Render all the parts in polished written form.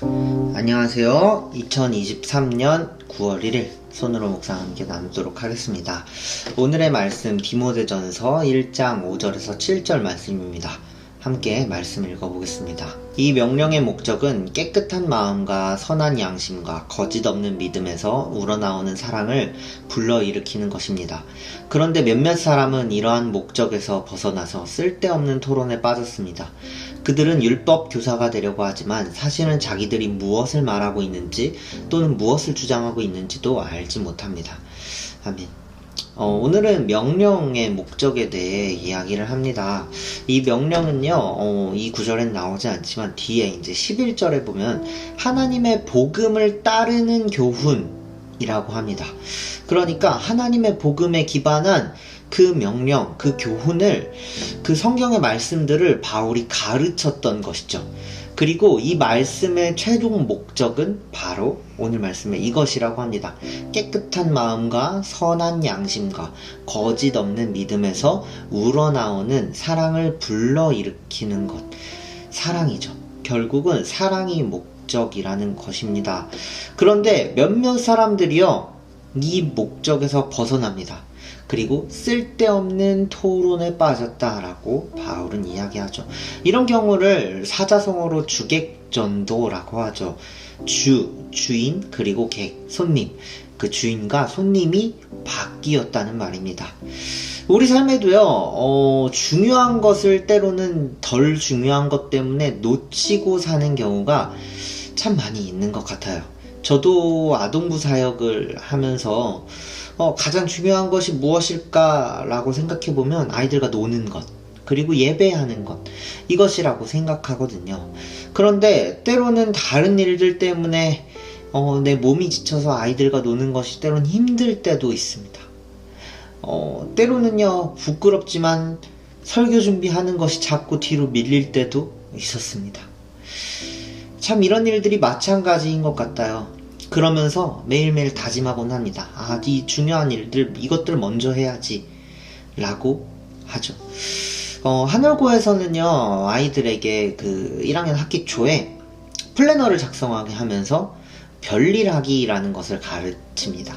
안녕하세요. 2023년 9월 1일 손으로 묵상 함께 나누도록 하겠습니다. 오늘의 말씀 디모데전서 1장 5절에서 7절 말씀입니다. 함께 말씀 읽어보겠습니다. 이 명령의 목적은 깨끗한 마음과 선한 양심과 거짓 없는 믿음에서 우러나오는 사랑을 불러일으키는 것입니다. 그런데 몇몇 사람은 이러한 목적에서 벗어나서 쓸데없는 토론에 빠졌습니다. 그들은 율법 교사가 되려고 하지만 사실은 자기들이 무엇을 말하고 있는지 또는 무엇을 주장하고 있는지도 알지 못합니다. 아멘. 오늘은 명령의 목적에 대해 이야기를 합니다. 이 명령은요, 이 구절엔 나오지 않지만 뒤에 이제 11절에 보면 하나님의 복음을 따르는 교훈이라고 합니다. 그러니까 하나님의 복음에 기반한 그 명령, 그 교훈을, 그 성경의 말씀들을 바울이 가르쳤던 것이죠. 그리고 이 말씀의 최종 목적은 바로 오늘 말씀에 이것이라고 합니다. 깨끗한 마음과 선한 양심과 거짓 없는 믿음에서 우러나오는 사랑을 불러일으키는 것. 사랑이죠. 결국은 사랑이 목적이라는 것입니다. 그런데 몇몇 사람들이요, 이 목적에서 벗어납니다. 그리고 쓸데없는 토론에 빠졌다라고 바울은 이야기하죠. 이런 경우를 사자성어로 주객전도라고 하죠. 주인, 그리고 객, 손님. 그 주인과 손님이 바뀌었다는 말입니다. 우리 삶에도요, 중요한 것을 때로는 덜 중요한 것 때문에 놓치고 사는 경우가 참 많이 있는 것 같아요. 저도 아동부 사역을 하면서 가장 중요한 것이 무엇일까라고 생각해보면 아이들과 노는 것, 그리고 예배하는 것, 이것이라고 생각하거든요. 그런데 때로는 다른 일들 때문에 내 몸이 지쳐서 아이들과 노는 것이 때로는 힘들 때도 있습니다. 때로는요, 부끄럽지만 설교 준비하는 것이 자꾸 뒤로 밀릴 때도 있었습니다. 참 이런 일들이 마찬가지인 것 같아요. 그러면서 매일매일 다짐하곤 합니다. 이 중요한 일들, 이것들 먼저 해야지 라고 하죠. 한올고에서는요, 아이들에게 그 1학년 학기 초에 플래너를 작성하게 하면서 별일하기라는 것을 가르칩니다.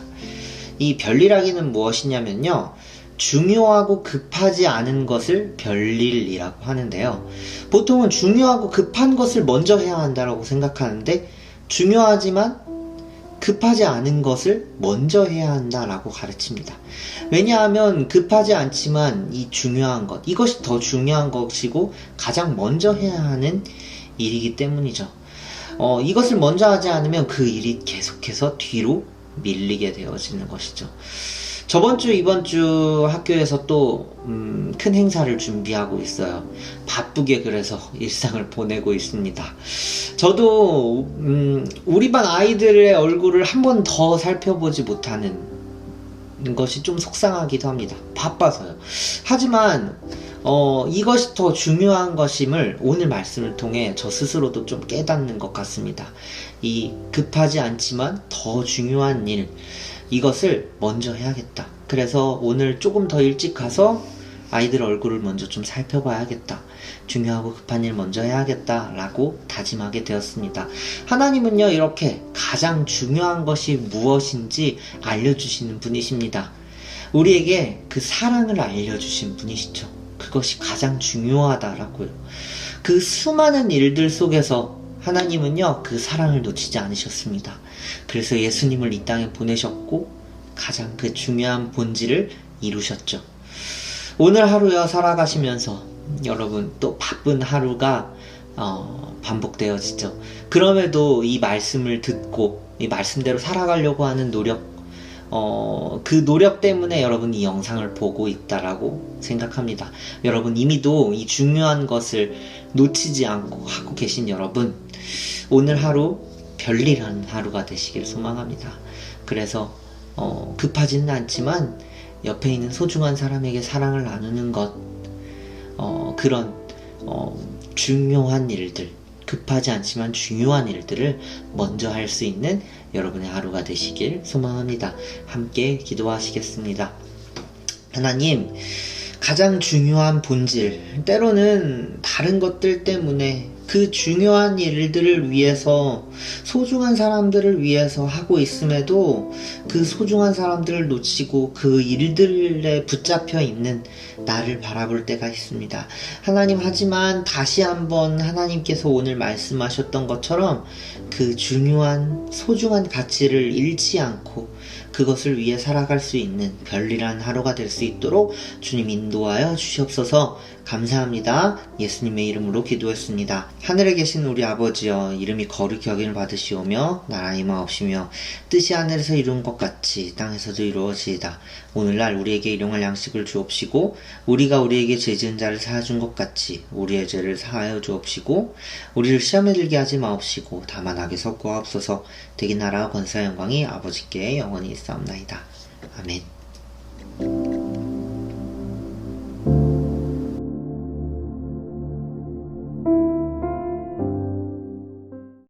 이 별일하기는 무엇이냐면요, 중요하고 급하지 않은 것을 별일이라고 하는데요. 보통은 중요하고 급한 것을 먼저 해야 한다고 생각하는데, 중요하지만 급하지 않은 것을 먼저 해야 한다라고 가르칩니다. 왜냐하면 급하지 않지만 이 중요한 것, 이것이 더 중요한 것이고 가장 먼저 해야 하는 일이기 때문이죠. 이것을 먼저 하지 않으면 그 일이 계속해서 뒤로 밀리게 되어지는 것이죠. 저번 주, 이번 주 학교에서 또 큰 행사를 준비하고 있어요. 바쁘게 그래서 일상을 보내고 있습니다. 저도 우리 반 아이들의 얼굴을 한 번 더 살펴보지 못하는 것이 좀 속상하기도 합니다. 바빠서요. 하지만 이것이 더 중요한 것임을 오늘 말씀을 통해 저 스스로도 좀 깨닫는 것 같습니다. 이 급하지 않지만 더 중요한 일, 이것을 먼저 해야겠다. 그래서 오늘 조금 더 일찍 가서 아이들 얼굴을 먼저 좀 살펴봐야겠다. 중요하고 급한 일 먼저 해야겠다 라고 다짐하게 되었습니다. 하나님은요, 이렇게 가장 중요한 것이 무엇인지 알려주시는 분이십니다. 우리에게 그 사랑을 알려주신 분이시죠. 그것이 가장 중요하다라고요. 그 수많은 일들 속에서 하나님은요, 그 사랑을 놓치지 않으셨습니다. 그래서 예수님을 이 땅에 보내셨고 가장 그 중요한 본질을 이루셨죠. 오늘 하루요, 살아가시면서 여러분 또 바쁜 하루가 반복되어지죠. 그럼에도 이 말씀을 듣고 이 말씀대로 살아가려고 하는 노력, 그 노력 때문에 여러분이 이 영상을 보고 있다라고 생각합니다. 여러분 이미도 이 중요한 것을 놓치지 않고 하고 계신 여러분, 오늘 하루 별일한 하루가 되시길 소망합니다. 그래서 급하지는 않지만 옆에 있는 소중한 사람에게 사랑을 나누는 것, 그런 중요한 일들, 급하지 않지만 중요한 일들을 먼저 할 수 있는 여러분의 하루가 되시길 소망합니다. 함께 기도하시겠습니다. 하나님, 가장 중요한 본질, 때로는 다른 것들 때문에 그 중요한 일들을 위해서, 소중한 사람들을 위해서 하고 있음에도 그 소중한 사람들을 놓치고 그 일들에 붙잡혀 있는 나를 바라볼 때가 있습니다. 하나님, 하지만 다시 한번 하나님께서 오늘 말씀하셨던 것처럼 그 중요한 소중한 가치를 잃지 않고 그것을 위해 살아갈 수 있는 별일한 하루가 될 수 있도록 주님 인도하여 주시옵소서. 감사합니다. 예수님의 이름으로 기도했습니다. 하늘에 계신 우리 아버지여, 이름이 거룩히 여김을 받으시오며 나라의 임하옵시며 뜻이 하늘에서 이룬 것 같이 땅에서도 이루어지이다. 오늘날 우리에게 일용할 양식을 주옵시고 우리가 우리에게 죄 지은 자를 사하준 것 같이 우리의 죄를 사하여 주옵시고 우리를 시험에 들게 하지 마옵시고 다만 악에서 구하옵소서. 대기 나라와 권세와 영광이 아버지께 영원히 있사옵나이다. 아멘.